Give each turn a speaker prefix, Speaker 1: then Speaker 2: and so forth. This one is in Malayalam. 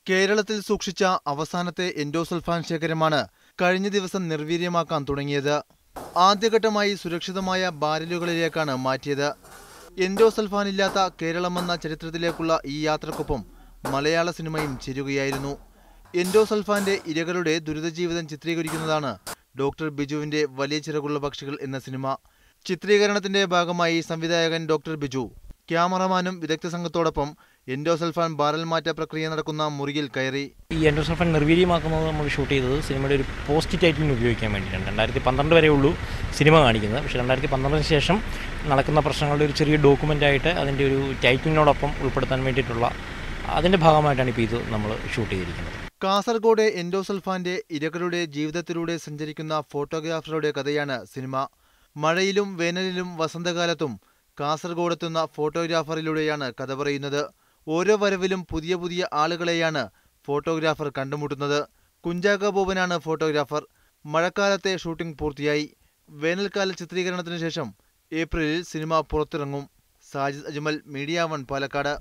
Speaker 1: കേരളത്തിൽ സൂക്ഷിച്ച അവസാനത്തെ എൻഡോസൾഫാൻ ശേഖരമാണ് കഴിഞ്ഞ ദിവസം നിർവീര്യമാക്കാൻ തുടങ്ങിയത്. ആദ്യഘട്ടമായി സുരക്ഷിതമായ ബാരലുകളിലേക്കാണ് മാറ്റിയത്. എൻഡോസൾഫാനില്ലാത്ത കേരളമെന്ന ചരിത്രത്തിലേക്കുള്ള ഈ യാത്രക്കൊപ്പം മലയാള സിനിമയും ചേരുകയായിരുന്നു. എൻഡോസൾഫാന്റെ ഇരകളുടെ ദുരിതജീവിതം ചിത്രീകരിക്കുന്നതാണ് ഡോക്ടർ ബിജുവിന്റെ വലിയ ചിറകുള്ള പക്ഷികൾ എന്ന സിനിമ. ചിത്രീകരണത്തിന്റെ ഭാഗമായി സംവിധായകൻ ഡോക്ടർ ബിജു ക്യാമറമാനും വിദഗ്ധ സംഘത്തോടൊപ്പം എൻഡോസൾഫാൻ ബാരൽ മാറ്റ പ്രക്രിയ നടക്കുന്ന മുറിയിൽ കയറി.
Speaker 2: ഈ എൻഡോസൾഫാൻ നിർവീര്യമാക്കുന്നത് നമ്മൾ ഷൂട്ട് ചെയ്തത് സിനിമയുടെ ഒരു പോസ്റ്റ് ടൈറ്റിലിന് ഉപയോഗിക്കാൻ വേണ്ടിയിട്ടാണ്. 2012 വരെ ഉള്ളൂ സിനിമ കാണിക്കുന്നത്. പക്ഷേ 2012 ശേഷം നടക്കുന്ന പ്രശ്നങ്ങളുടെ ഒരു ചെറിയ ഡോക്യുമെൻ്റായിട്ട് അതിൻ്റെ ഒരു ടൈറ്റിലിനോടൊപ്പം ഉൾപ്പെടുത്താൻ വേണ്ടിയിട്ടുള്ള അതിൻ്റെ ഭാഗമായിട്ടാണ് ഇപ്പോൾ ഇത് നമ്മൾ ഷൂട്ട് ചെയ്തിരിക്കുന്നത്.
Speaker 1: കാസർഗോഡ് എൻഡോസൾഫാന്റെ ഇരകളുടെ ജീവിതത്തിലൂടെ സഞ്ചരിക്കുന്ന ഫോട്ടോഗ്രാഫറുടെ കഥയാണ് സിനിമ. മഴയിലും വേനലിലും വസന്തകാലത്തും കാസർഗോഡെത്തുന്ന ഫോട്ടോഗ്രാഫറിലൂടെയാണ് കഥ പറയുന്നത്. ഓരോ വരവിലും പുതിയ പുതിയ ആളുകളെയാണ് ഫോട്ടോഗ്രാഫർ കണ്ടുമുട്ടുന്നത്. കുഞ്ചാക്ക ബോബനാണ് ഫോട്ടോഗ്രാഫർ. മഴക്കാലത്തെ ഷൂട്ടിംഗ് പൂർത്തിയായി. വേനൽക്കാല ചിത്രീകരണത്തിന് ശേഷം ഏപ്രിലിൽ സിനിമ പുറത്തിറങ്ങും. സാജിദ് അജ്മൽ, മീഡിയ 1, പാലക്കാട്.